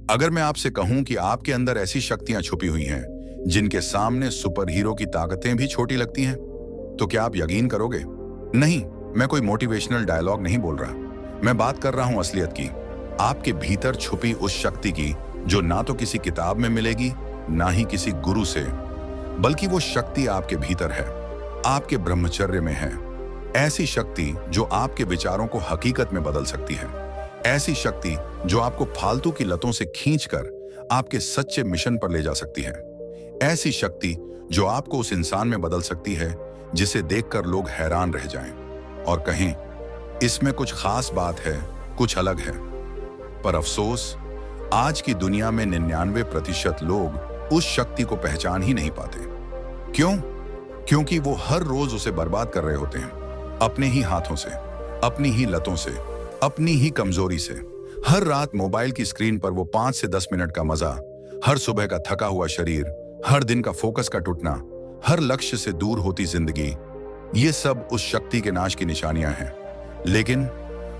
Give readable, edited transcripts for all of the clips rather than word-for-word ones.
अगर मैं आपसे कहूं कि आपके अंदर ऐसी शक्तियां छुपी हुई हैं जिनके सामने सुपर हीरो की ताकतें भी छोटी लगती हैं, तो क्या आप यकीन करोगे? नहीं, मैं कोई मोटिवेशनल डायलॉग नहीं बोल रहा। मैं बात कर रहा हूं असलियत की, आपके भीतर छुपी उस शक्ति की जो ना तो किसी किताब में मिलेगी, ना ही किसी गुरु से, बल्कि वो शक्ति आपके भीतर है, आपके ब्रह्मचर्य में है। ऐसी शक्ति जो आपके विचारों को हकीकत में बदल सकती है। ऐसी शक्ति जो आपको फालतू की लतों से खींचकर आपके सच्चे मिशन पर ले जा सकती है। ऐसी शक्ति जो आपको उस इंसान में बदल सकती है जिसे देखकर लोग हैरान रह जाएं और कहें, इसमें कुछ खास बात है, कुछ अलग है। पर अफसोस, आज की दुनिया में 99% लोग उस शक्ति को पहचान ही नहीं पाते। क्यों? क्योंकि वो हर रोज उसे बर्बाद कर रहे होते हैं, अपने ही हाथों से, अपनी ही लतों से, अपनी ही कमजोरी से। हर रात मोबाइल की स्क्रीन पर वो 5 से 10 मिनट का मजा, हर सुबह का थका हुआ शरीर, हर दिन का फोकस का टूटना, हर लक्ष्य से दूर होती जिंदगी, ये सब उस शक्ति के नाश की निशानियां हैं। लेकिन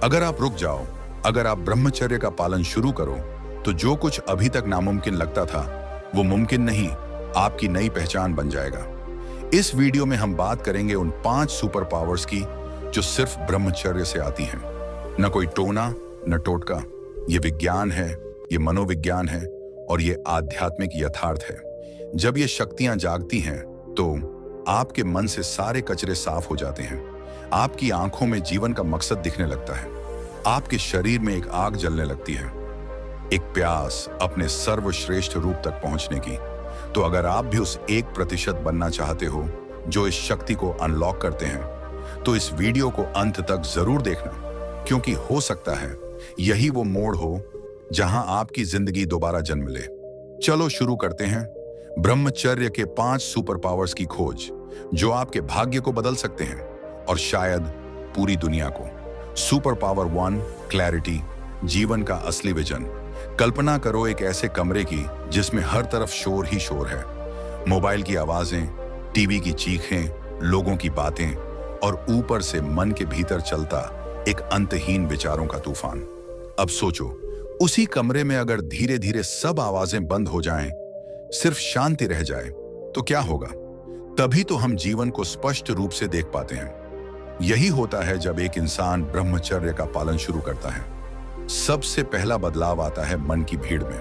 अगर आप रुक जाओ, अगर आप ब्रह्मचर्य का पालन शुरू करो, तो जो कुछ अभी तक नामुमकिन लगता था, वो मुमकिन नहीं, आपकी नई पहचान बन जाएगा। इस वीडियो में हम बात करेंगे उन 5 सुपर पावर्स की जो सिर्फ ब्रह्मचर्य से आती हैं। न कोई टोना, न टोटका। ये विज्ञान है, ये मनोविज्ञान है और ये आध्यात्मिक यथार्थ है। जब ये शक्तियां जागती हैं, तो आपके मन से सारे कचरे साफ हो जाते हैं। आपकी आंखों में जीवन का मकसद दिखने लगता है। आपके शरीर में एक आग जलने लगती है, एक प्यास अपने सर्वश्रेष्ठ रूप तक पहुंचने की। तो अगर आप भी उस 1% बनना चाहते हो जो इस शक्ति को अनलॉक करते हैं, तो इस वीडियो को अंत तक जरूर देखना, क्योंकि हो सकता है यही वो मोड़ हो जहां आपकी जिंदगी दोबारा जन्म ले। चलो शुरू करते हैं ब्रह्मचर्य के 5 सुपर पावर्स की खोज, जो आपके भाग्य को बदल सकते हैं और शायद पूरी दुनिया को। सुपर पावर 1, क्लैरिटी, जीवन का असली विजन। कल्पना करो एक ऐसे कमरे की जिसमें हर तरफ शोर ही शोर है। मोबाइल की आवाजें, टीवी की चीखें, लोगों की बातें और ऊपर से मन के भीतर चलता एक अंतहीन विचारों का तूफान। अब सोचो, उसी कमरे में अगर धीरे धीरे सब आवाजें बंद हो जाएं, सिर्फ शांति रह जाए, तो क्या होगा? तभी तो हम जीवन को स्पष्ट रूप से देख पाते हैं। यही होता है जब एक इंसान ब्रह्मचर्य का पालन शुरू करता है। सबसे पहला बदलाव आता है मन की भीड़ में।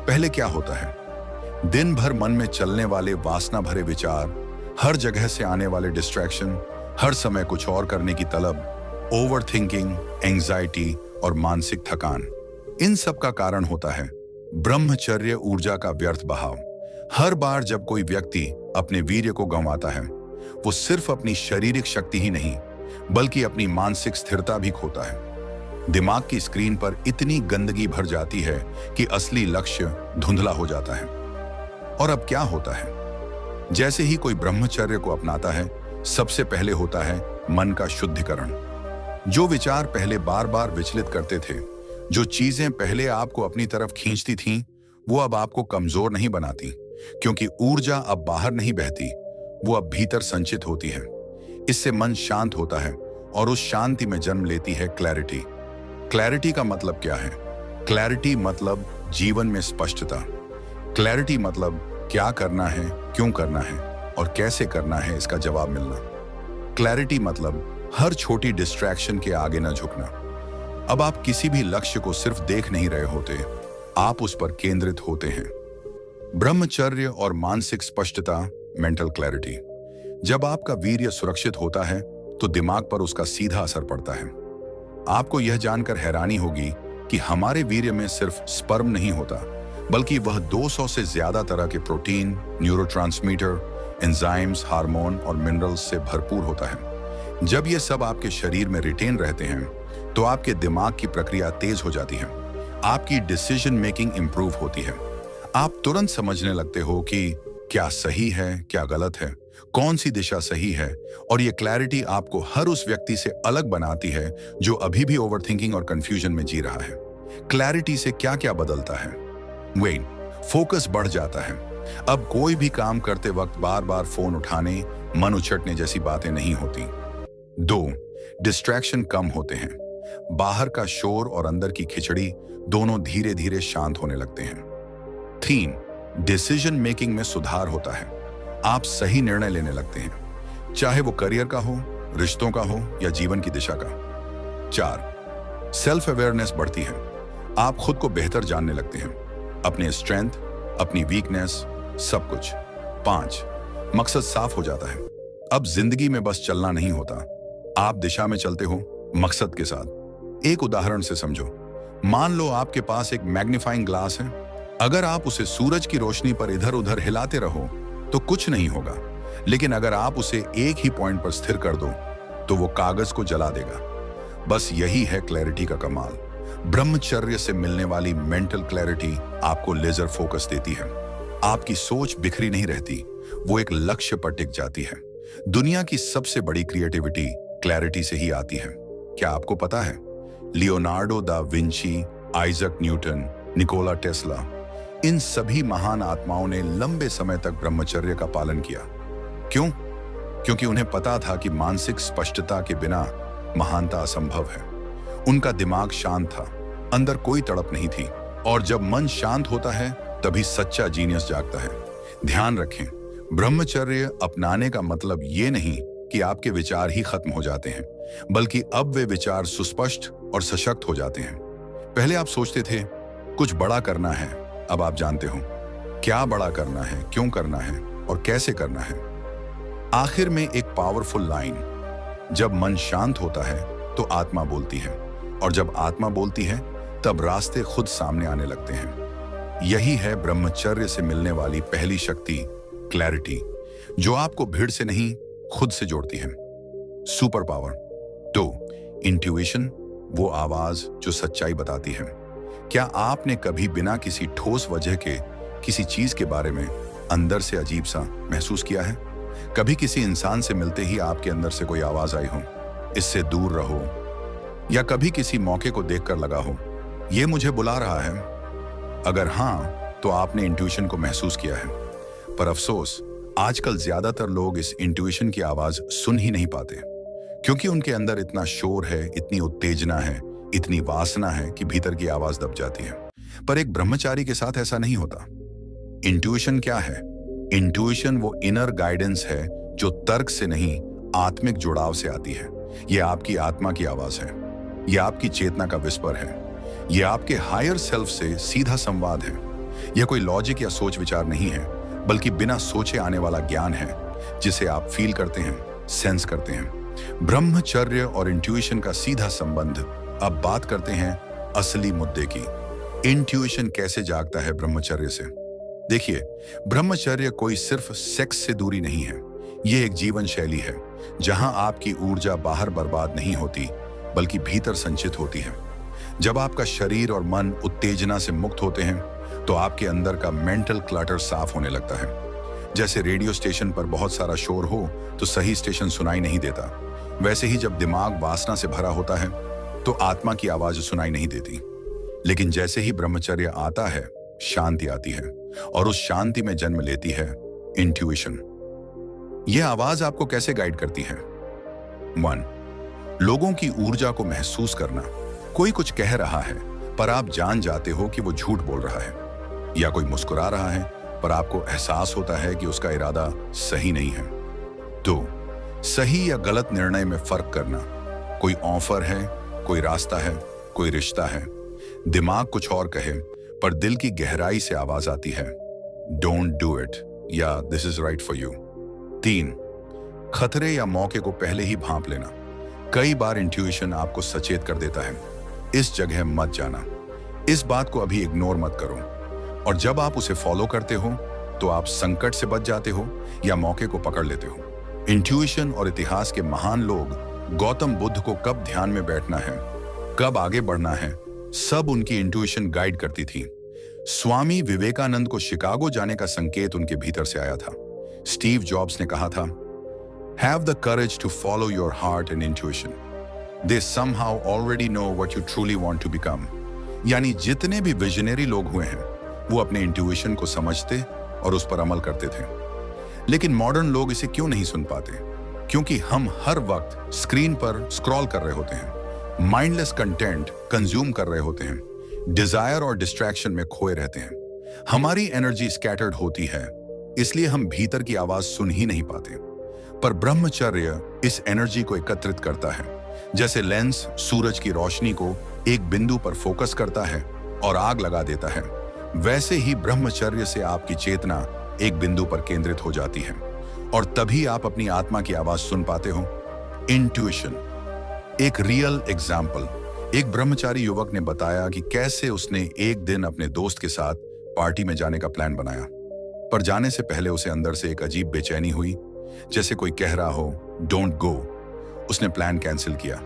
पहले क्या होता है? दिन भर मन में चलने वाले वासना भरे विचार, हर जगह से आने वाले डिस्ट्रैक्शन, हर समय कुछ और करने की तलब, ओवर थिंकिंग, एंजाइटी और मानसिक थकान। इन सब का कारण होता है ब्रह्मचर्य ऊर्जा का व्यर्थ बहाव। हर बार जब कोई व्यक्ति अपने वीर्य को गंवाता है, वो सिर्फ अपनी शारीरिक शक्ति ही नहीं, बल्कि अपनी मानसिक स्थिरता भी खोता है। दिमाग की स्क्रीन पर इतनी गंदगी भर जाती है कि असली लक्ष्य धुंधला हो जाता है। और अब क्या होता है? जैसे ही कोई ब्रह्मचर्य को अपनाता है, सबसे पहले होता है मन का शुद्धिकरण। जो विचार पहले बार बार विचलित करते थे, जो चीजें पहले आपको अपनी तरफ खींचती थीं, वो अब आपको कमजोर नहीं बनाती, क्योंकि ऊर्जा अब बाहर नहीं बहती, वो अब भीतर संचित होती है। इससे मन शांत होता है और उस शांति में जन्म लेती है क्लैरिटी। क्लैरिटी का मतलब क्या है? क्लैरिटी मतलब जीवन में स्पष्टता। क्लैरिटी मतलब क्या करना है, क्यों करना है और कैसे करना है, इसका जवाब मिलना। क्लैरिटी मतलब हर छोटी डिस्ट्रैक्शन के आगे न झुकना। अब आप किसी भी लक्ष्य को सिर्फ देख नहीं रहे होते, आप उस पर केंद्रित होते हैं। ब्रह्मचर्य और मानसिक स्पष्टता, मेंटल क्लैरिटी। जब आपका वीर्य सुरक्षित होता है, तो दिमाग पर उसका सीधा असर पड़ता है। आपको यह जानकर हैरानी होगी कि हमारे वीर्य में सिर्फ स्पर्म नहीं होता, बल्कि वह 200 से ज्यादा तरह के प्रोटीन, न्यूरोट्रांसमीटर, एंजाइम्स, हार्मोन और मिनरल्स से भरपूर होता है। जब ये सब आपके शरीर में रिटेन रहते हैं, तो आपके दिमाग की प्रक्रिया तेज हो जाती है, आपकी डिसीजन मेकिंग इंप्रूव होती है। आप तुरंत समझने लगते हो कि क्या सही है, क्या गलत है, कौन सी दिशा सही है। और ये क्लैरिटी आपको हर उस व्यक्ति से अलग बनाती है जो अभी भी ओवरथिंकिंग और कंफ्यूजन में जी रहा है। क्लैरिटी से क्या क्या बदलता है? वेट, फोकस बढ़ जाता है। अब कोई भी काम करते वक्त बार बार फोन उठाने, मन उछटने जैसी बातें नहीं होती। 2, डिस्ट्रैक्शन कम होते हैं। बाहर का शोर और अंदर की खिचड़ी दोनों धीरे धीरे शांत होने लगते हैं। 3. डिसीजन मेकिंग में सुधार होता है। आप सही निर्णय लेने लगते हैं, चाहे वो करियर का हो, रिश्तों का हो या जीवन की दिशा का। 4. सेल्फ अवेयरनेस बढ़ती है। आप खुद को बेहतर जानने लगते हैं, अपने स्ट्रेंथ, अपनी वीकनेस, सब कुछ। 5. मकसद साफ हो जाता है। अब जिंदगी में बस चलना नहीं होता, आप दिशा में चलते हो, मकसद के साथ। एक उदाहरण से समझो। मान लो आपके पास एक मैग्नीफाइंग ग्लास है। अगर आप उसे सूरज की रोशनी पर इधर उधर हिलाते रहो तो कुछ नहीं होगा, लेकिन अगर आप उसे एक ही पॉइंट पर स्थिर कर दो तो वो कागज को जला देगा। बस यही है क्लैरिटी का कमाल। ब्रह्मचर्य से मिलने वाली मेंटल क्लैरिटी आपको लेजर फोकस देती है। आपकी सोच बिखरी नहीं रहती, वो एक लक्ष्य पर टिक जाती है। दुनिया की सबसे बड़ी क्रिएटिविटी क्लैरिटी से ही आती है। क्या आपको पता है, Leonardo da Vinci, Isaac Newton, Nikola Tesla, इन सभी महान आत्माओं ने लंबे समय तक ब्रह्मचर्य का पालन किया। क्यों? क्योंकि उन्हें पता था कि मानसिक स्पष्टता के बिना महानता असंभव है। उनका दिमाग शांत था, अंदर कोई तड़प नहीं थी। और जब मन शांत होता है तभी सच्चा जीनियस जागता है। ध्यान रखें, ब्रह्मचर्य अपनाने का मतलब ये नहीं कि आपके विचार ही खत्म हो जाते हैं, बल्कि अब वे विचार सुस्पष्ट और सशक्त हो जाते हैं। पहले आप सोचते थे कुछ बड़ा करना है, अब आप जानते हो क्या बड़ा करना है, क्यों करना है और कैसे करना है। आखिर में एक पावरफुल लाइन, जब मन शांत होता है तो आत्मा बोलती है, और जब आत्मा बोलती है तब रास्ते खुद सामने आने लगते हैं। यही है ब्रह्मचर्य से मिलने वाली पहली शक्ति, क्लैरिटी, जो आपको भीड़ से नहीं खुद से जोड़ती है। Super power. 2. इंट्यूशन, वो आवाज जो सच्चाई बताती है। क्या आपने कभी बिना किसी ठोस वजह के किसी चीज के बारे में अंदर से अजीब सा महसूस किया है? कभी किसी इंसान से मिलते ही आपके अंदर से कोई आवाज आई हो, इससे दूर रहो, या कभी किसी मौके को देखकर लगा हो ये मुझे बुला रहा है? अगर हाँ, तो आपने इंट्यूशन को महसूस किया है। पर अफसोस, आजकल ज्यादातर लोग इस इंट्यूशन की आवाज सुन ही नहीं पाते, क्योंकि उनके अंदर इतना शोर है, इतनी उत्तेजना है, इतनी वासना है कि भीतर की आवाज दब जाती है। पर एक ब्रह्मचारी के साथ ऐसा नहीं होता। इंट्यूशन क्या है? इंट्यूशन वो इनर गाइडेंस है जो तर्क से नहीं, आत्मिक जुड़ाव से आती है। ये आपकी आत्मा की आवाज है, ये आपकी चेतना का विस्पर है, ये आपके हायर सेल्फ से सीधा संवाद है। यह कोई लॉजिक या सोच विचार नहीं है, बल्कि बिना सोचे आने वाला ज्ञान है, जिसे आप फील करते हैं, सेंस करते हैं। ब्रह्मचर्य और इंट्यूशन का सीधा संबंध। अब बात करते हैं असली मुद्दे की। इंट्यूशन कैसे जागता है ब्रह्मचर्य से? देखिए, ब्रह्मचर्य कोई सिर्फ सेक्स से दूरी नहीं है, यह एक जीवन शैली है जहां आपकी ऊर्जा बाहर बर्बाद नहीं होती, बल्कि भीतर संचित होती है। जब आपका शरीर और मन उत्तेजना से मुक्त होते हैं तो आपके अंदर का मेंटल क्लटर साफ होने लगता है। जैसे रेडियो स्टेशन पर बहुत सारा शोर हो तो सही स्टेशन सुनाई नहीं देता, वैसे ही जब दिमाग वासना से भरा होता है तो आत्मा की आवाज सुनाई नहीं देती। लेकिन जैसे ही ब्रह्मचर्य आता है, शांति आती है, और उस शांति में जन्म लेती है इंट्यूशन। यह आवाज आपको कैसे गाइड करती है? 1. लोगों की ऊर्जा को महसूस करना। कोई कुछ कह रहा है पर आप जान जाते हो कि वो झूठ बोल रहा है, या कोई मुस्कुरा रहा है पर आपको एहसास होता है कि उसका इरादा सही नहीं है। 2. सही या गलत निर्णय में फर्क करना। कोई ऑफर है, कोई रास्ता है, कोई रिश्ता है, दिमाग कुछ और कहे पर दिल की गहराई से आवाज आती है, डोंट डू इट, या this is right for you. 3. खतरे या मौके को पहले ही भांप लेना। कई बार इंट्यूशन आपको सचेत कर देता है, इस जगह मत जाना, इस बात को अभी इग्नोर मत करो। और जब आप उसे फॉलो करते हो तो आप संकट से बच जाते हो या मौके को पकड़ लेते हो। इंट्यूशन और इतिहास के महान लोग, गौतम बुद्ध को कब ध्यान में बैठना है, कब आगे बढ़ना है, सब उनकी इंट्यूशन गाइड करती थी। स्वामी विवेकानंद को शिकागो जाने का संकेत उनके भीतर से आया था। स्टीव जॉब्स ने कहा था, Have the courage to follow your heart and intuition. They somehow already know what you truly want to become. यानी जितने भी विजनरी लोग हुए हैं, वो अपने इंट्यूशन को समझते और उस पर अमल करते थे। लेकिन मॉडर्न लोग इसे क्यों नहीं सुन पाते? क्योंकि हम हर वक्त स्क्रीन पर स्क्रॉल कर रहे होते हैं, माइंडलेस कंटेंट कंज्यूम कर रहे होते हैं, डिजायर और डिस्ट्रैक्शन में खोए रहते हैं। हमारी एनर्जी स्कैटर्ड होती है, इसलिए हम भीतर की आवाज सुन ही नहीं पाते। पर ब्रह्मचर्य इस एनर्जी को एकत्रित करता है। जैसे लेंस सूरज की रोशनी को एक बिंदु पर फोकस करता है और आग लगा देता है, वैसे ही ब्रह्मचर्य से आपकी चेतना एक बिंदु पर केंद्रित हो जाती है और तभी आप अपनी आत्मा की आवाज सुन पाते हो। इंट्यूशन। एक रियल एग्जाम्पल, एक ब्रह्मचारी युवक ने बताया कि कैसे उसने एक दिन अपने दोस्त के साथ पार्टी में जाने का प्लान बनाया, पर जाने से पहले उसे अंदर से एक अजीब बेचैनी हुई, जैसे कोई कह रहा हो डोंट गो। उसने प्लान कैंसिल किया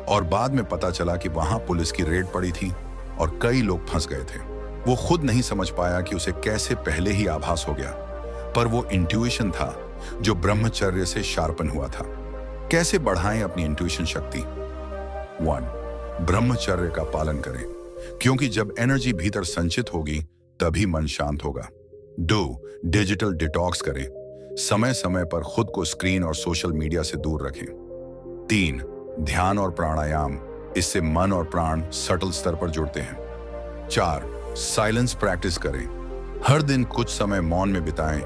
और बाद में पता चला कि वहां पुलिस की रेड पड़ी थी और कई लोग फंस गए थे। वो खुद नहीं समझ पाया कि उसे कैसे पहले ही आभास हो गया, पर वो इंट्यूशन था जो ब्रह्मचर्य से शार्पन हुआ था। कैसे बढ़ाएं अपनी इंट्यूशन शक्ति? 1. ब्रह्मचर्य का पालन करें, क्योंकि जब एनर्जी भीतर संचित होगी तभी मन शांत होगा। 2. डिजिटल डिटॉक्स करें, समय समय पर खुद को स्क्रीन और सोशल मीडिया से दूर रखें। 3. ध्यान और प्राणायाम, इससे मन और प्राण सटल स्तर पर जुड़ते हैं। 4. साइलेंस प्रैक्टिस करें, हर दिन कुछ समय मौन में बिताएं,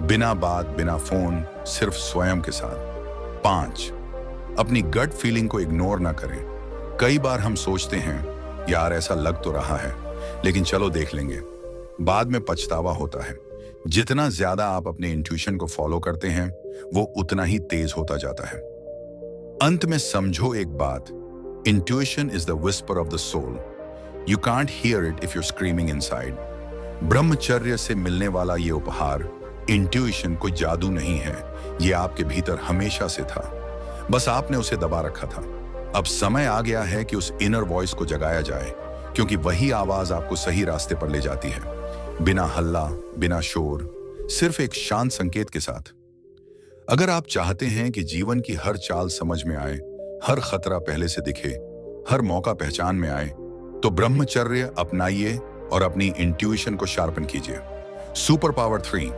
बिना बात बिना फोन, सिर्फ स्वयं के साथ। 5. अपनी गट फीलिंग को इग्नोर ना करें। कई बार हम सोचते हैं यार ऐसा लग तो रहा है, लेकिन चलो देख लेंगे, बाद में पछतावा होता है। जितना ज्यादा आप अपने इंट्यूशन को फॉलो करते हैं वो उतना ही तेज होता जाता है। अंत में समझो एक बात, intuition is the whisper of the soul. You can't hear it if you're screaming inside. ब्रह्मचर्य से मिलने वाला ये उपहार, इंट्यूशन कोई जादू नहीं है, ये आपके भीतर हमेशा से था, बस आपने उसे दबा रखा था। अब समय आ गया है कि उस इनर वॉइस को जगाया जाए, क्योंकि वही आवाज आपको सही रास्ते पर ले जाती है, बिना हल्ला, बिना शोर, सिर्फ एक शांत संकेत के साथ। अगर आप चाहते हैं कि जीवन की हर चाल समझ में आए, हर खतरा पहले से दिखे, हर मौका पहचान में आए, तो ब्रह्मचर्य अपनाइए और अपनी इंट्यूशन को शार्पन कीजिए। Super power 3,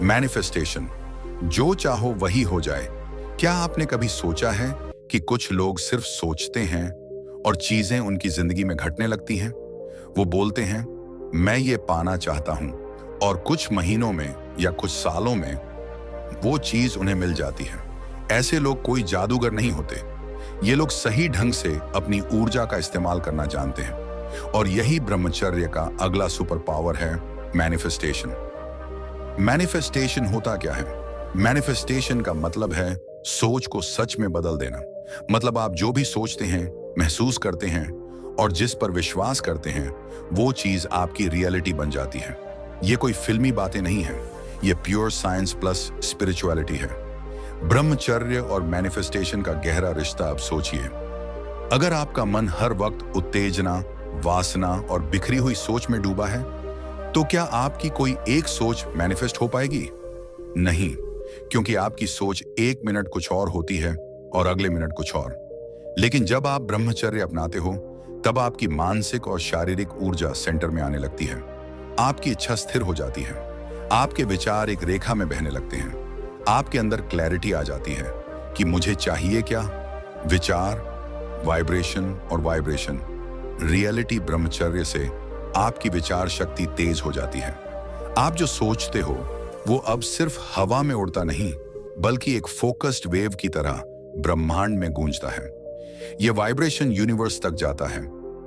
manifestation. जो चाहो वही हो जाए। क्या आपने कभी सोचा है कि कुछ लोग सिर्फ सोचते हैं और चीजें उनकी जिंदगी में घटने लगती हैं? वो बोलते हैं मैं ये पाना चाहता हूं, और कुछ महीनों में या कुछ सालों में वो चीज उन्हें मिल जाती है। ऐसे लोग कोई जादूगर नहीं होते, ये लोग सही ढंग से अपनी ऊर्जा का इस्तेमाल करना जानते हैं, और यही ब्रह्मचर्य का अगला सुपर पावर है, मैनिफेस्टेशन। मैनिफेस्टेशन होता क्या है? मैनिफेस्टेशन का मतलब है सोच को सच में बदल देना। मतलब आप जो भी सोचते हैं, महसूस करते हैं और जिस पर विश्वास करते हैं, वो चीज आपकी रियलिटी बन जाती है। ये कोई फिल्मी बातें नहीं है, ये प्योर साइंस प्लस स्पिरिचुअलिटी है। ब्रह्मचर्य और मैनिफेस्टेशन का गहरा रिश्ता आप सोचिए। अगर आपका मन हर वक्त उत्तेजना, वासना और बिखरी हुई सोच में डूबा है, तो क्या आपकी कोई एक सोच मैनिफेस्ट हो पाएगी? नहीं, क्योंकि आपकी सोच एक मिनट कुछ और होती है और अगले मिनट कुछ और। लेकिन जब आप ब्रह्मचर्य अपनाते हो, तब आपकी मानसिक और शारीरिक ऊर्जा सेंटर में आने लगती है। आपकी इच्छा स्थिर हो जाती है, आपके विचार एक रेखा में बहने लगते हैं, आपके अंदर क्लैरिटी आ जाती है कि मुझे चाहिए क्या। विचार, वाइब्रेशन और वाइब्रेशन, रियलिटी। ब्रह्मचर्य से आपकी विचार शक्ति तेज हो जाती है। आप जो सोचते हो वो अब सिर्फ हवा में उड़ता नहीं, बल्कि एक फोकस्ड वेव की तरह ब्रह्मांड में गूंजता है। यह वाइब्रेशन यूनिवर्स तक जाता है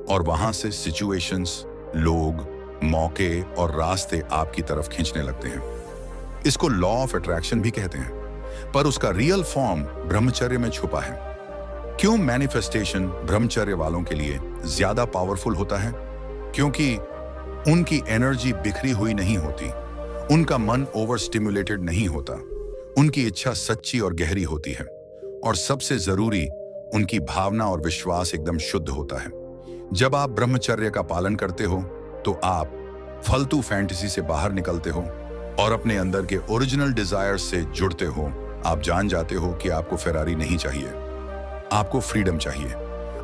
और वहां से सिचुएशंस, लोग, मौके और रास्ते आपकी तरफ खींचने लगते हैं। इसको लॉ ऑफ अट्रैक्शन भी कहते हैं, पर उसका रियल फॉर्म ब्रह्मचर्य में छुपा है। क्यों मैनिफेस्टेशन ब्रह्मचर्य वालों के लिए ज्यादा पावरफुल होता है? क्योंकि उनकी एनर्जी बिखरी हुई नहीं होती, उनका मन ओवर स्टिमुलेटेड नहीं होता, उनकी इच्छा सच्ची और गहरी होती है, और सबसे जरूरी, उनकी भावना और विश्वास एकदम शुद्ध होता है। जब आप ब्रह्मचर्य का पालन करते हो तो आप फालतू फैंटेसी से बाहर निकलते हो और अपने अंदर के ओरिजिनल डिजायर्स से जुड़ते हो। आप जान जाते हो कि आपको फेरारी नहीं चाहिए, आपको फ्रीडम चाहिए,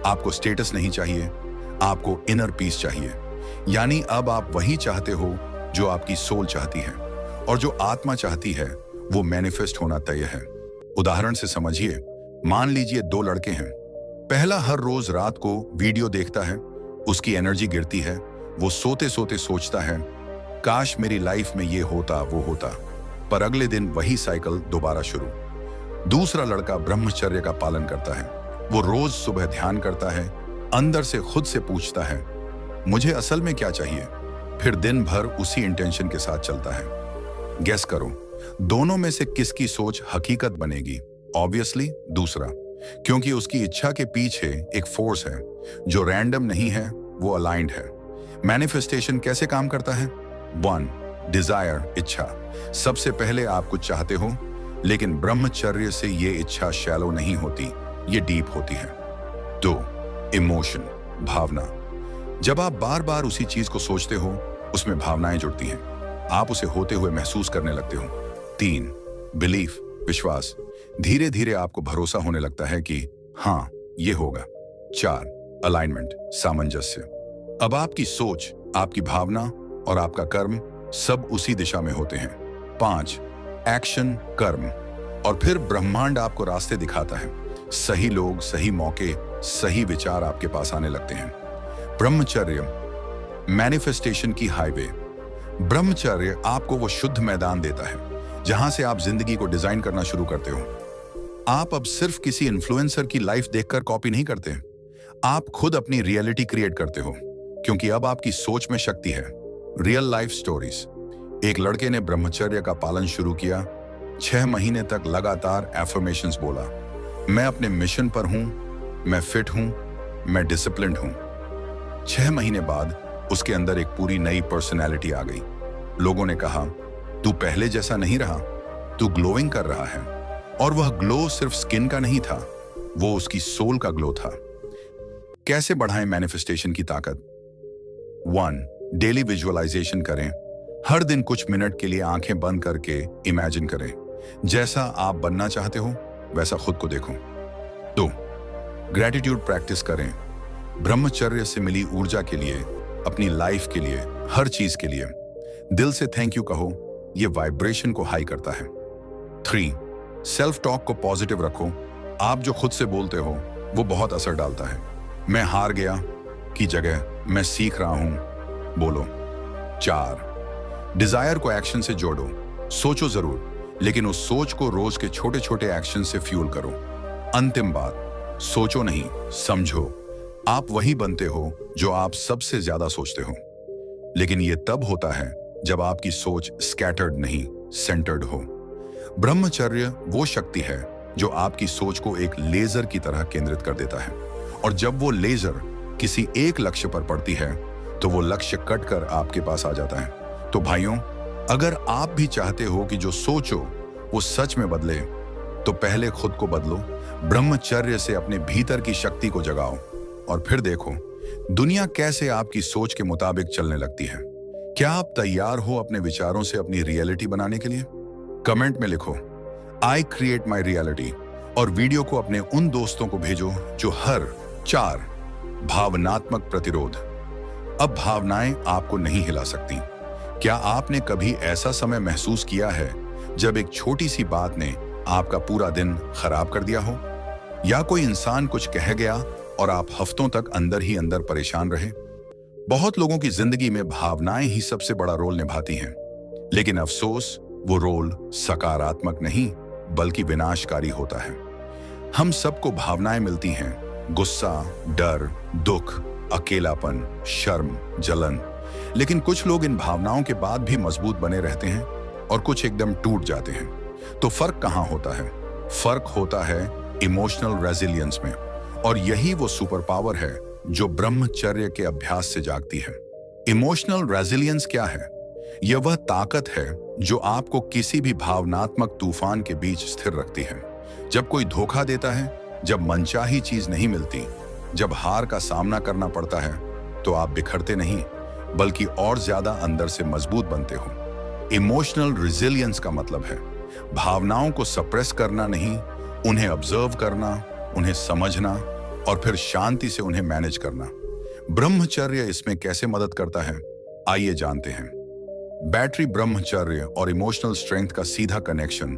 आपको स्टेटस नहीं चाहिए, आपको इनर पीस चाहिए। यानी अब आप वही चाहते हो जो आपकी सोल चाहती है, और जो आत्मा चाहती है वो मैनिफेस्ट होना तय है। उदाहरण से समझिए, मान लीजिए दो लड़के हैं, पहला हर रोज रात को वीडियो देखता है, उसकी एनर्जी गिरती है, वो सोते सोते सोचता है काश मेरी लाइफ में ये होता वो होता, पर अगले दिन वही साइकिल दोबारा शुरू। दूसरा लड़का ब्रह्मचर्य का पालन करता है, वो रोज सुबह ध्यान करता है, अंदर से खुद से पूछता है मुझे असल में क्या चाहिए, फिर दिन भर उसी इंटेंशन के साथ चलता है। गेस करो दोनों में से किसकी सोच हकीकत बनेगी? ऑब्वियसली दूसरा, क्योंकि उसकी इच्छा के पीछे एक फोर्स है जो रैंडम नहीं है, वो अलाइंड है। मैनिफेस्टेशन कैसे काम करता है? 1. डिजायर, इच्छा। सबसे पहले आप कुछ चाहते हो, लेकिन ब्रह्मचर्य से ये इच्छा शैलो नहीं होती, ये डीप होती है। 2. इमोशन, भावना। जब आप बार बार उसी चीज को सोचते हो, उसमें भावनाएं जुड़ती हैं, आप उसे होते हुए महसूस करने लगते हो। 3. बिलीफ, विश्वास। धीरे धीरे आपको भरोसा होने लगता है कि हाँ ये होगा। 4. अलाइनमेंट, सामंजस्य। अब आपकी सोच, आपकी भावना और आपका कर्म सब उसी दिशा में होते हैं। 5. एक्शन, कर्म। और फिर ब्रह्मांड आपको रास्ते दिखाता है, सही लोग, सही मौके, सही विचार आपके पास आने लगते हैं। ब्रह्मचर्य, मैनिफेस्टेशन की हाईवे। ब्रह्मचर्य आपको वो शुद्ध मैदान देता है जहां से आप जिंदगी को डिजाइन करना शुरू करते हो। आप अब सिर्फ किसी इन्फ्लुएंसर की लाइफ देखकर कॉपी नहीं करते, आप खुद अपनी रियलिटी क्रिएट करते हो, क्योंकि अब आपकी सोच में शक्ति है। Real life stories. एक लड़के ने ब्रह्मचर्य का पालन शुरू किया, 6 महीने तक लगातार एफर्मेशंस बोला, मैं अपने मिशन पर हूं, मैं फिट हूं, मैं डिसिप्लिन्ड हूं। 6 महीने बाद उसके अंदर एक पूरी नई पर्सनैलिटी आ गई। लोगों ने कहा तू पहले जैसा नहीं रहा, तू ग्लोइंग कर रहा है। और वह ग्लो सिर्फ स्किन का नहीं था, वो उसकी सोल का ग्लो था। कैसे बढ़ाएं मैनिफेस्टेशन की ताकत? 1. डेली विजुअलाइजेशन करें। हर दिन कुछ मिनट के लिए आंखें बंद करके इमेजिन करें, जैसा आप बनना चाहते हो वैसा खुद को देखो। 2. ग्रैटिट्यूड प्रैक्टिस करें। ब्रह्मचर्य से मिली ऊर्जा के लिए, अपनी लाइफ के लिए, हर चीज के लिए दिल से थैंक यू कहो, ये वाइब्रेशन को हाई करता है। 3. सेल्फ टॉक को पॉजिटिव रखो। आप जो खुद से बोलते हो वो बहुत असर डालता है। मैं हार गया की जगह मैं सीख रहा हूं बोलो। 4. डिजायर को एक्शन से जोड़ो। सोचो जरूर, लेकिन उस सोच को रोज के छोटे छोटे एक्शन से फ्यूल करो। अंतिम बात, सोचो नहीं, समझो। आप वही बनते हो जो आप सबसे ज्यादा सोचते हो, लेकिन यह तब होता है जब आपकी सोच स्कैटर्ड नहीं, सेंटर्ड हो। ब्रह्मचर्य वो शक्ति है जो आपकी सोच को एक लेजर की तरह केंद्रित कर देता है, और जब वो लेजर किसी एक लक्ष्य पर पड़ती है तो वो लक्ष्य कटकर आपके पास आ जाता है। तो भाइयों, अगर आप भी चाहते हो कि जो सोचो वो सच में बदले, तो पहले खुद को बदलो। ब्रह्मचर्य से अपने भीतर की शक्ति को जगाओ, और फिर देखो दुनिया कैसे आपकी सोच के मुताबिक चलने लगती है। क्या आप तैयार हो अपने विचारों से अपनी रियलिटी बनाने के लिए? कमेंट में लिखो आई क्रिएट माई रियलिटी, और वीडियो को अपने उन दोस्तों को भेजो जो हर 4. भावनात्मक प्रतिरोध। अब भावनाएं आपको नहीं हिला सकती। क्या आपने कभी ऐसा समय महसूस किया है जब एक छोटी सी बात ने आपका पूरा दिन खराब कर दिया हो, या कोई इंसान कुछ कह गया और आप हफ्तों तक अंदर ही अंदर परेशान रहे? बहुत लोगों की जिंदगी में भावनाएं ही सबसे बड़ा रोल निभाती हैं, लेकिन अफसोस वो रोल सकारात्मक नहीं बल्कि विनाशकारी होता है। हम सबको भावनाएं मिलती हैं, गुस्सा, डर, दुख, अकेलापन, शर्म, जलन, लेकिन कुछ लोग इन भावनाओं के बाद भी मजबूत बने रहते हैं और कुछ एकदम टूट जाते हैं। तो फर्क कहां होता है? फर्क होता है इमोशनल रेजिलियंस में, और यही वो सुपर पावर है जो ब्रह्मचर्य के अभ्यास से जागती है। इमोशनल रेजिलियंस क्या है? यह वह ताकत है जो आपको किसी भी भावनात्मक तूफान के बीच स्थिर रखती है। जब कोई धोखा देता है, जब मनचाही चीज नहीं मिलती, जब हार का सामना करना पड़ता है, तो आप बिखरते नहीं बल्कि और ज्यादा अंदर से मजबूत बनते हो। इमोशनल रेजिलियंस का मतलब है भावनाओं को सप्रेस करना नहीं, उन्हें ऑब्जर्व करना, उन्हें समझना और फिर शांति से उन्हें मैनेज करना। ब्रह्मचर्य इसमें कैसे मदद करता है, आइए जानते हैं। बैटरी, ब्रह्मचर्य और इमोशनल स्ट्रेंथ का सीधा कनेक्शन।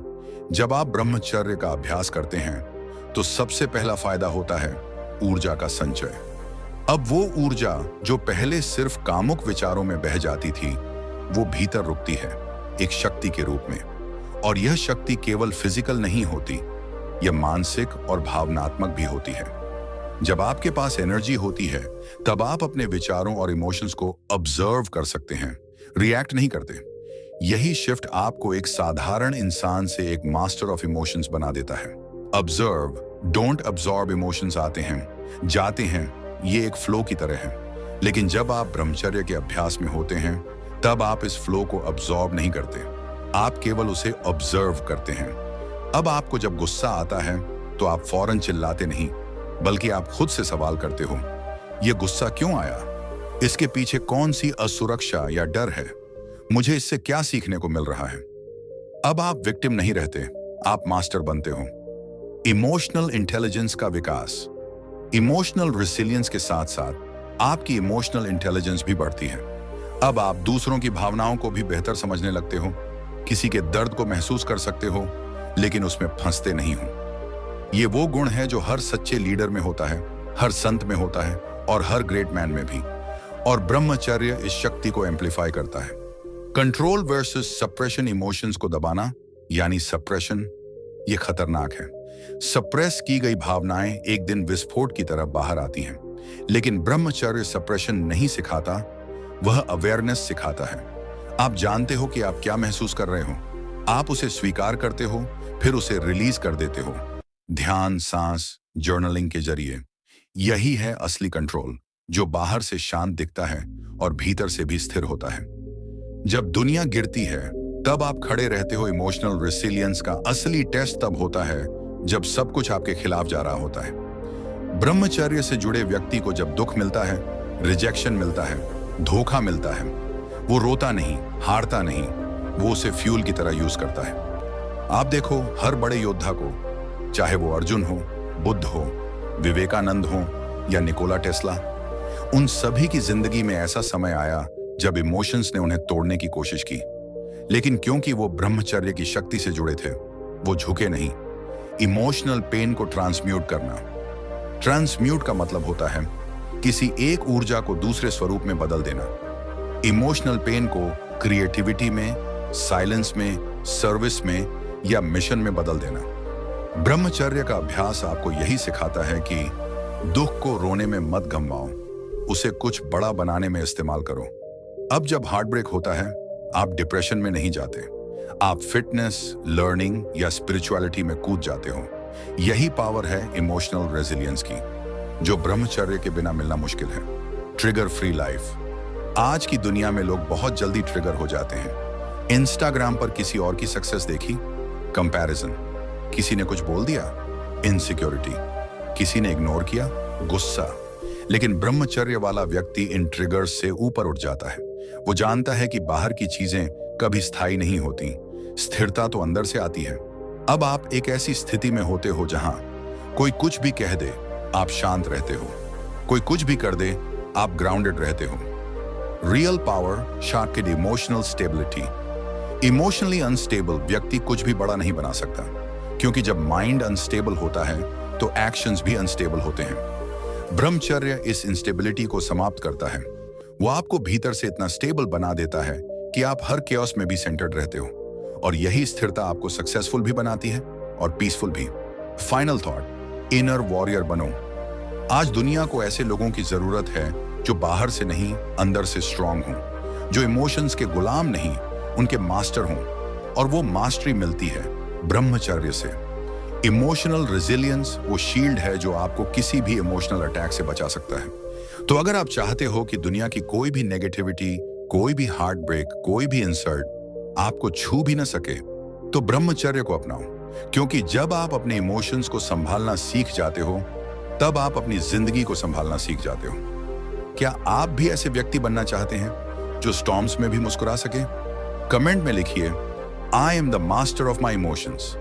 जब आप ब्रह्मचर्य का अभ्यास करते हैं तो सबसे पहला फायदा होता है ऊर्जा का संचय। अब वो ऊर्जा जो पहले सिर्फ कामुक विचारों में बह जाती थी, वो भीतर रुकती है एक शक्ति के रूप में। और यह शक्ति केवल फिजिकल नहीं होती, यह मानसिक और भावनात्मक भी होती है। जब आपके पास एनर्जी होती है, तब आप अपने विचारों और इमोशंस को ऑब्जर्व कर सकते हैं, रिएक्ट नहीं करते। यही शिफ्ट आपको एक साधारण इंसान से एक मास्टर ऑफ इमोशंस बना देता है। ऑब्जर्व, डोंट अब्सॉर्ब इमोशंस आते हैं, जाते हैं, ये एक फ्लो की तरह है। लेकिन जब आप ब्रह्मचर्य के अभ्यास में होते हैं, तब आप इस फ्लो को अब्सॉर्ब नहीं करते, आप केवल उसे ऑब्जर्व करते हैं। अब आपको जब गुस्सा आता है, तो आप फौरन चिल्लाते नहीं, बल्कि आप खुद से सवाल करते हो, यह गुस्सा क्यों आया? इसके पीछे कौन सी असुरक्षा या डर है? मुझे इससे क्या सीखने को मिल रहा है? अब आप विक्टिम नहीं रहते, आप मास्टर बनते हो। इमोशनल इंटेलिजेंस का विकास। इमोशनल रेसिलियंस के साथ साथ आपकी इमोशनल इंटेलिजेंस भी बढ़ती है। अब आप दूसरों की भावनाओं को भी बेहतर समझने लगते हो, किसी के दर्द को महसूस कर सकते हो, लेकिन उसमें फंसते नहीं हो। ये वो गुण है जो हर सच्चे लीडर में होता है, हर संत में होता है और हर ग्रेट मैन में भी। और ब्रह्मचर्य इस शक्ति को एम्पलीफाई करता है। कंट्रोल वर्सेस सप्रेशन, इमोशंस को दबाना यानी सप्रेशन, ये खतरनाक है। सप्रेस की गई भावनाएं एक दिन विस्फोट की तरह बाहर आती हैं, लेकिन ब्रह्मचर्य सप्रेशन नहीं सिखाता, वह अवेयरनेस सिखाता है। आप जानते हो कि आप क्या महसूस कर रहे हो, आप उसे स्वीकार करते हो, फिर उसे रिलीज कर देते हो। ध्यान, सांस, जर्नलिंग के जरिए। यही है असली कंट्रोल, जो बाहर से शांत दिखता है और भीतर से भी स्थिर होता है। जब दुनिया गिरती है, तब आप खड़े रहते हो। इमोशनल रेसिलियंस का असली टेस्ट तब होता है जब सब कुछ आपके खिलाफ जा रहा होता है। ब्रह्मचर्य से जुड़े व्यक्ति को जब दुख मिलता है, रिजेक्शन मिलता है, धोखा मिलता है, वो रोता नहीं, हारता नहीं, वो उसे फ्यूल की तरह यूज करता है। आप देखो हर बड़े योद्धा को, चाहे वो अर्जुन हो, बुद्ध हो, विवेकानंद हो या निकोला टेस्ला, उन सभी की जिंदगी में ऐसा समय आया जब इमोशंस ने उन्हें तोड़ने की कोशिश की, लेकिन क्योंकि वो ब्रह्मचर्य की शक्ति से जुड़े थे, वो झुके नहीं। इमोशनल पेन को ट्रांसम्यूट करना। ट्रांसम्यूट का मतलब होता है किसी एक ऊर्जा को दूसरे स्वरूप में बदल देना। इमोशनल पेन को क्रिएटिविटी में, साइलेंस में, सर्विस में या मिशन में बदल देना। ब्रह्मचर्य का अभ्यास आपको यही सिखाता है कि दुख को रोने में मत गंवाओ, उसे कुछ बड़ा बनाने में इस्तेमाल करो। अब जब हार्ट ब्रेक होता है, आप डिप्रेशन में नहीं जाते, आप फिटनेस, लर्निंग या स्पिरिचुअलिटी में कूद जाते हो। यही पावर है इमोशनल रेजिलियंस की, जो ब्रह्मचर्य के बिना मिलना मुश्किल है। Trigger free life. आज की दुनिया में लोग बहुत जल्दी ट्रिगर हो जाते हैं। इंस्टाग्राम पर किसी और की सक्सेस देखी, कंपैरिजन, किसी ने कुछ बोल दिया, इनसिक्योरिटी, किसी ने इग्नोर किया, गुस्सा। लेकिन ब्रह्मचर्य वाला व्यक्ति इन ट्रिगर्स से ऊपर उठ जाता है। वो जानता है कि बाहर की चीजें कभी स्थायी नहीं होती, स्थिरता तो अंदर से आती है। अब आप एक ऐसी स्थिति में होते हो जहां कोई कुछ भी कह दे, आप शांत रहते हो, कोई कुछ भी कर दे, आप ग्राउंडेड रहते हो। रियल पावर शार्केड इमोशनल स्टेबिलिटी। इमोशनली अनस्टेबल व्यक्ति कुछ भी बड़ा नहीं बना सकता, क्योंकि जब माइंड अनस्टेबल होता है तो एक्शंस भी अनस्टेबल होते हैं। ब्रह्मचर्य इस इंस्टेबिलिटी को समाप्त करता है। वो आपको भीतर से इतना स्टेबल बना देता है कि आप हर केओस में भी सेंटर्ड रहते हो, और यही स्थिरता आपको सक्सेसफुल भी बनाती है और पीसफुल भी। फाइनल थॉट, इनर वॉरियर बनो। आज दुनिया को ऐसे लोगों की जरूरत है जो बाहर से नहीं, अंदर से स्ट्रांग हों, जो इमोशंस के गुलाम नहीं, उनके मास्टर हों। और वो मास्टरी मिलती है ब्रह्मचर्य से। इमोशनल रेजिलियंस वो शील्ड है जो आपको किसी भी इमोशनल अटैक से बचा सकता है। तो अगर आप चाहते हो कि दुनिया की कोई भी नेगेटिविटी, कोई भी हार्ट ब्रेक, कोई भी इंसल्ट आपको छू भी न सके, तो ब्रह्मचर्य को अपनाओ। क्योंकि जब आप अपने इमोशंस को संभालना सीख जाते हो, तब आप अपनी जिंदगी को संभालना सीख जाते हो। क्या आप भी ऐसे व्यक्ति बनना चाहते हैं जो स्टॉर्म्स में भी मुस्कुरा सके? कमेंट में लिखिए, I am the master of my emotions.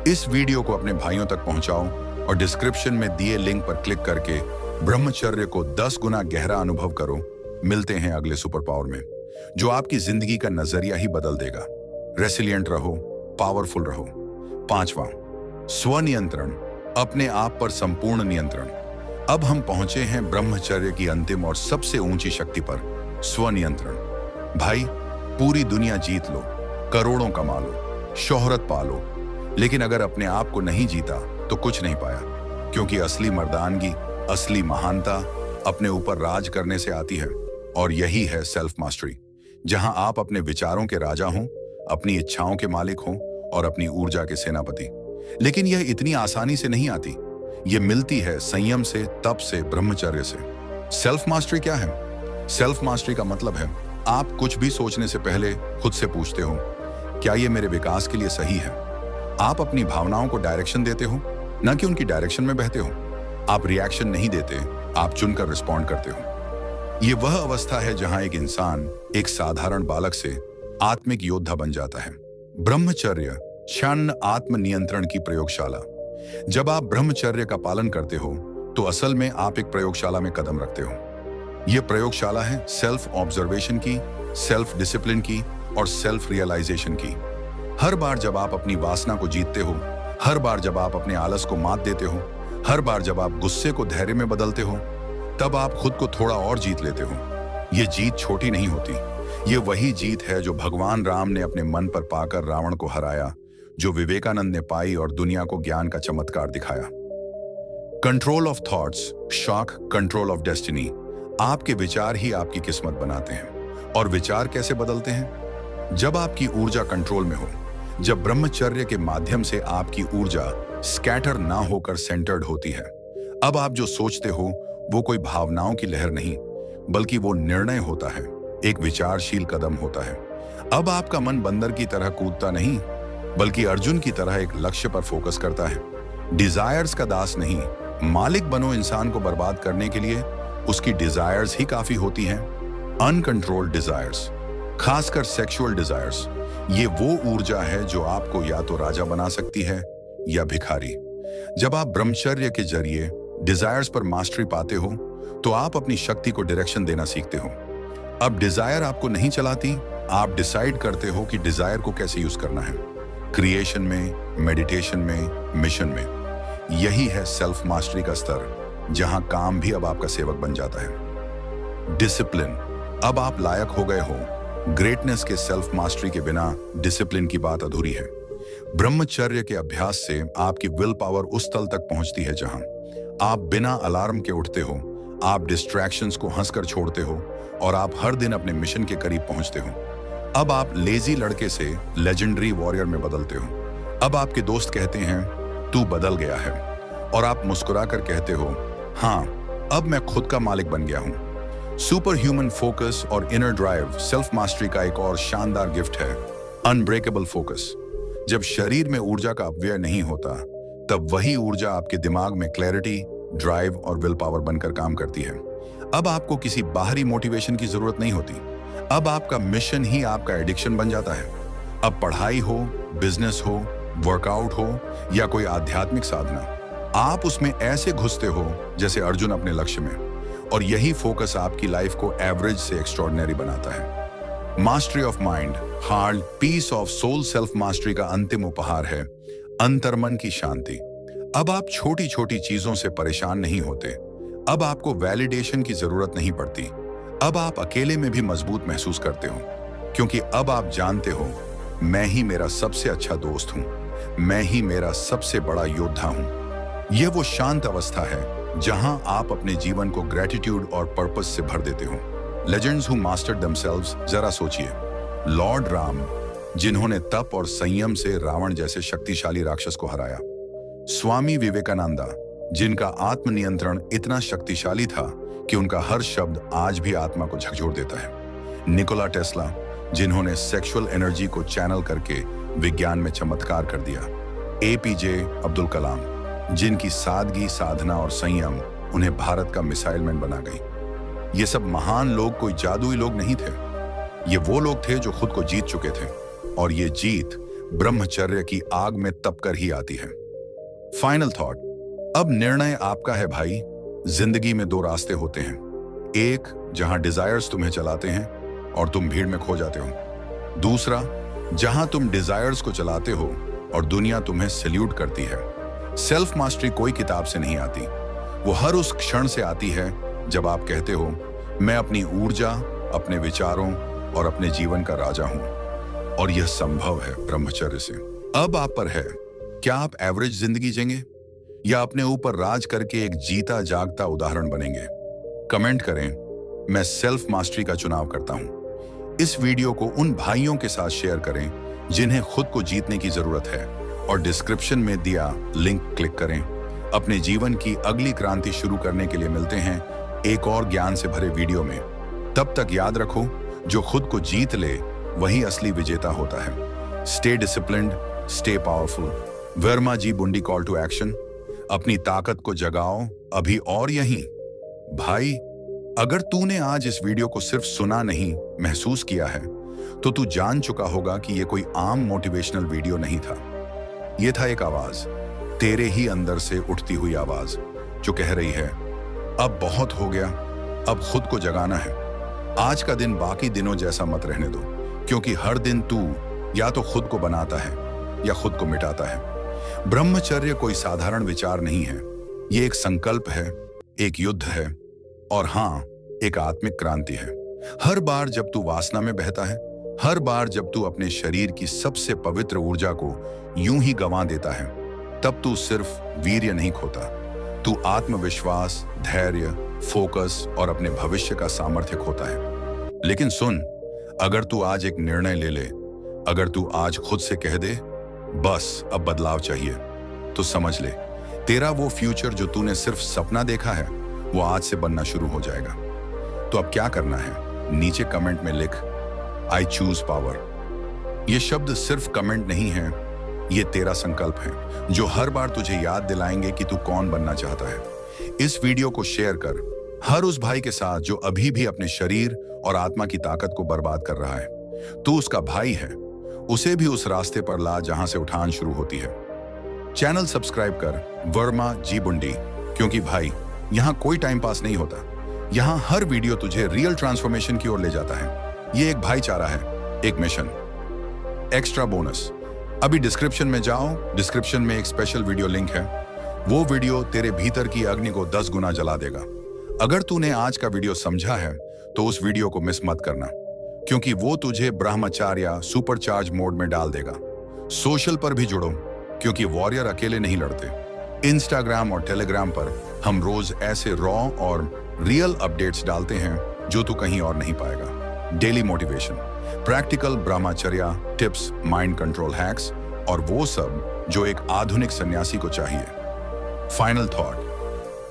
इस वीडियो को अपने भाइयों तक पहुंचाओ और डिस्क्रिप्शन में दिए लिंक पर क्लिक करके ब्रह्मचर्य को 10 गुना गहरा अनुभव करो। मिलते हैं अगले सुपर पावर में, जो आपकी जिंदगी का नजरिया ही बदल देगा। रेसिलिएंट रहो, पावरफुल रहो। 5वां, स्वनियंत्रण, अपने आप पर संपूर्ण नियंत्रण। अब हम पहुंचे हैं ब्रह्मचर्य की अंतिम और सबसे ऊंची शक्ति पर, स्वनियंत्रण। भाई, पूरी दुनिया जीत लो, करोड़ों कमा लो, शोहरत पालो, लेकिन अगर अपने आप को नहीं जीता तो कुछ नहीं पाया। क्योंकि असली मर्दानगी, असली महानता अपने ऊपर राज करने से आती है। और यही है सेल्फ मास्टरी, जहां आप अपने विचारों के राजा हों, अपनी इच्छाओं के मालिक हों और अपनी ऊर्जा के सेनापति। लेकिन यह इतनी आसानी से नहीं आती। यह मिलती है संयम से, तप से, ब्रह्मचर्य से। सेल्फ मास्टरी क्या है? सेल्फ मास्टरी का मतलब है आप कुछ भी सोचने से पहले खुद से पूछते हो, क्या यह मेरे विकास के लिए सही है? आप अपनी भावनाओं को डायरेक्शन देते हो, न कि उनकी डायरेक्शन में बहते हो। आप रिएक्शन नहीं देते, आप चुनकर रिस्पॉन्ड करते हो। यह वह अवस्था है जहां एक इंसान एक साधारण बालक से आत्मिक योद्धा बन जाता है। ब्रह्मचर्य क्षण आत्मनियंत्रण की प्रयोगशाला। जब आप ब्रह्मचर्य का पालन करते हो तो असल में आप एक प्रयोगशाला में कदम रखते हो। यह प्रयोगशाला है सेल्फ ऑब्जर्वेशन की, सेल्फ डिसिप्लिन की और सेल्फ रियलाइजेशन की। हर बार जब आप अपनी वासना को जीतते हो, हर बार जब आप अपने आलस को मात देते हो, हर बार जब आप गुस्से को धैर्य में बदलते हो, तब आप खुद को थोड़ा और जीत लेते हो। यह जीत छोटी नहीं होती। यह वही जीत है जो भगवान राम ने अपने मन पर पाकर रावण को हराया, जो विवेकानंद ने पाई और दुनिया को ज्ञान का चमत्कार दिखाया। Control of thoughts, shock control of destiny. आपके विचार ही आपकी किस्मत बनाते हैं। और विचार कैसे बदलते हैं? जब आपकी ऊर्जा कंट्रोल में हो, जब ब्रह्मचर्य के माध्यम से आपकी ऊर्जा स्कैटर ना होकर सेंटर्ड होती है। अब आप जो सोचते हो वो कोई भावनाओं की लहर नहीं, बल्कि वो निर्णय होता है, एक विचारशील कदम होता है। अब आपका मन बंदर की तरह कूदता नहीं, बल्कि अर्जुन की तरह एक लक्ष्य पर फोकस करता है। डिजायर्स का दास नहीं। मालिक बनो इंसान को बर्बाद करने के लिए, उसकी डिजायर्स ही काफी होती हैं। अनकंट्रोल्ड डिजायर्स, खासकर सेक्सुअल डिजायर्स, ये वो ऊर्जा है जो आपको या तो राजा बना सकती है या भिखारी। जब आप ब्रह्मचर्य के जरिए डिजायर्स पर मास्टरी पाते हो तो आप अपनी शक्ति को डायरेक्शन देना सीखते हो। अब डिजायर आपको नहीं चलाती, आप डिसाइड करते हो कि डिजायर को कैसे यूज करना है। क्रिएशन में, मेडिटेशन में, मिशन में। यही है सेल्फ मास्टरी का स्तर, जहां काम भी अब आपका सेवक बन जाता है। डिसिप्लिन, अब आप लायक हो गए हो। ग्रेटनेस के सेल्फ मास्टरी के बिना डिसिप्लिन की बात अधूरी है। ब्रह्मचर्य के अभ्यास से आपकी विल पावर उस तल तक पहुंचती है जहां आप बिना अलार्म के उठते हो, आप डिस्ट्रैक्शंस को हंसकर छोड़ते हो और आप हर दिन अपने मिशन के करीब पहुंचते हो। अब आप लेजी लड़के से लेजेंडरी वॉरियर में बदलते हो। अब आपके दोस्त कहते हैं तू बदल गया है, और आप मुस्कुराकर कहते हो हाँ, अब मैं खुद का मालिक बन गया हूं। सुपर ह्यूमन फोकस और इनर ड्राइव सेल्फ मास्टरी का एक और शानदार गिफ्ट है। Unbreakable focus. जब शरीर में ऊर्जा का अपव्यय नहीं होता, तब वही ऊर्जा आपके दिमाग में क्लैरिटी, ड्राइव और विल पावर बनकर काम करती है। अब आपको किसी बाहरी मोटिवेशन की जरूरत नहीं होती। अब आपका मिशन ही आपका एडिक्शन बन जाता है। अब पढ़ाई हो, बिजनेस हो, वर्कआउट हो या कोई आध्यात्मिक साधना, आप उसमें ऐसे घुसते हो जैसे अर्जुन अपने लक्ष्य में। और यही फोकस आपकी लाइफ को एवरेज से एक्स्ट्रॉर्डिनरी बनाता है। Mastery of mind, heart, peace of soul. Self mastery का अंतिम उपहार है अंतर्मन की शांति। अब आप छोटी छोटी चीजों से परेशान नहीं होते। अब आपको वैलिडेशन की जरूरत नहीं पड़ती। अब आप अकेले में भी मजबूत महसूस करते हो, क्योंकि अब आप जानते हो मैं ही मेरा सबसे अच्छा दोस्त हूं, मैं ही मेरा सबसे बड़ा योद्धा हूं। यह वो शांत अवस्था है जहां आप अपने जीवन को ग्रेटिट्यूड और पर्पस से भर देते हो। लेजेंड्स हु मास्टर्ड देमसेल्व्स, जरा सोचिए। लॉर्ड राम, जिन्होंने तप और संयम से रावण जैसे शक्तिशाली राक्षस को हराया। स्वामी विवेकानंदा, जिनका आत्मनियंत्रण इतना शक्तिशाली था कि उनका हर शब्द आज भी आत्मा को झकझोर देता है। निकोला टेस्ला, जिन्होंने सेक्सुअल एनर्जी को चैनल करके विज्ञान में चमत्कार कर दिया। एपीजे अब्दुल कलाम, जिनकी सादगी, साधना और संयम उन्हें भारत का मिसाइल मैन बना गई। ये सब महान लोग कोई जादुई लोग नहीं थे। ये वो लोग थे जो खुद को जीत चुके थे, और ये जीत ब्रह्मचर्य की आग में तपकर ही आती है। फाइनल थॉट, अब निर्णय आपका है भाई। जिंदगी में दो रास्ते होते हैं, एक जहां डिजायर्स तुम्हें चलाते हैं और तुम भीड़ में खो जाते हो। दूसरा, जहां तुम डिजायर्स को चलाते हो और दुनिया तुम्हें सैल्यूट करती है। सेल्फ मास्टरी कोई किताब से नहीं आती, वो हर उस क्षण से आती है जब आप कहते हो, मैं अपनी ऊर्जा, अपने विचारों और अपने जीवन का राजा हूं। और यह संभव है ब्रह्मचर्य से। अब आप पर है, क्या आप एवरेज जिंदगी जिएंगे या अपने ऊपर राज करके एक जीता जागता उदाहरण बनेंगे? कमेंट करें। मैं सेल्फ मास्टरी का चुनाव करता हूं। इस वीडियो को उन भाइयों के साथ शेयर करें जिन्हें खुद को जीतने की जरूरत है, और डिस्क्रिप्शन में दिया लिंक क्लिक करें। अपने जीवन की अगली क्रांति शुरू करने के लिए मिलते हैं एक और ज्ञान से भरे वीडियो में। तब तक याद रखो, जो खुद को जीत ले वही असली विजेता होता है। Stay disciplined, stay powerful. Verma ji बुंडी कॉल टू एक्शन। अपनी ताकत को जगाओ अभी और यहीं। भाई, अगर तूने आज इस वीडियो को सिर्फ सुना नहीं, महसूस किया है, तो तू जान चुका होगा कि यह कोई आम मोटिवेशनल वीडियो नहीं था। यह था एक आवाज, तेरे ही अंदर से उठती हुई आवाज, जो कह रही है, अब बहुत हो गया, अब खुद को जगाना है। आज का दिन बाकी दिनों जैसा मत रहने दो, क्योंकि हर दिन तू या तो खुद को बनाता है या खुद को मिटाता है। ब्रह्मचर्य कोई साधारण विचार नहीं है। ये एक संकल्प है, एक युद्ध है, और हाँ, एक आत्मिक क्रांति है। हर बार जब तू वासना में बहता है, हर बार जब तू अपने शरीर की सबसे पवित्र ऊर्जा को यूं ही गंवा देता है, तब तू सिर्फ वीर्य नहीं खोता, तू आत्मविश्वास, धैर्य, फोकस और अपने भविष्य का सामर्थ्य खोता है। लेकिन सुन, अगर तू आज एक निर्णय ले ले, अगर तू आज खुद से कह दे, बस अब बदलाव चाहिए, तो समझ ले, तेरा वो फ्यूचर जो तूने सिर्फ सपना देखा है, वो आज से बनना शुरू हो जाएगा। तो अब क्या करना है? नीचे कमेंट में लिख, आई चूज पावर। ये शब्द सिर्फ कमेंट नहीं है, ये तेरा संकल्प है, जो हर बार तुझे याद दिलाएंगे कि तू कौन बनना चाहता है। इस वीडियो को शेयर कर हर उस भाई के साथ जो अभी भी अपने शरीर और आत्मा की ताकत को बर्बाद कर रहा है। तू उसका भाई है, उसे भी उस रास्ते पर ला जहां से उठान शुरू होती है। चैनल सब्सक्राइब कर, वर्मा जी बुंडी, क्योंकि भाई, यहां कोई टाइम पास नहीं होता। यहां हर वीडियो तुझे रियल ट्रांसफॉर्मेशन की ओर ले जाता है। ये एक भाईचारा है, एक मिशन। एक्स्ट्रा बोनस, अभी डिस्क्रिप्शन में जाओ, डिस्क्रिप्शन में एक स्पेशल वीडियो लिंक है। वो वीडियो तेरे भीतर की अग्नि को 10 गुना जला देगा। अगर तूने आज का वीडियो समझा है, तो उस वीडियो को मिस मत करना, क्योंकि वो तुझे ब्रह्मचार्य सुपरचार्ज मोड में डाल देगा। सोशल पर भी जुड़ो, क्योंकि वॉरियर अकेले नहीं लड़ते। इंस्टाग्राम और टेलीग्राम पर हम रोज ऐसे रॉ और रियल अपडेट्स डालते हैं जो तू कहीं और नहीं पाएगा। डेली मोटिवेशन, प्रैक्टिकल ब्रह्मचर्य टिप्स, माइंड कंट्रोल हैक्स और वो सब जो एक आधुनिक सन्यासी को चाहिए। फाइनल थॉट,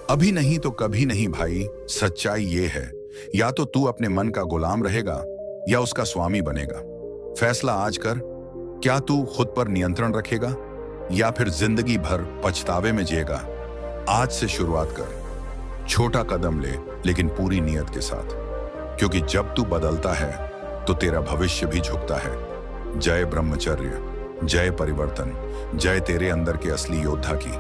अभी नहीं तो कभी नहीं भाई। सच्चाई ये है, या तो तू अपने मन का गुलाम रहेगा या उसका स्वामी बनेगा। फैसला आज कर, क्या तू खुद पर नियंत्रण रखेगा या फिर जिंदगी भर पछतावे में जिएगा? आज से शुरुआत कर, छोटा कदम ले, लेकिन पूरी नियत के साथ, क्योंकि जब तू बदलता है तो तेरा भविष्य भी झुकता है। जय ब्रह्मचर्य, जय परिवर्तन, जय तेरे अंदर के असली योद्धा की।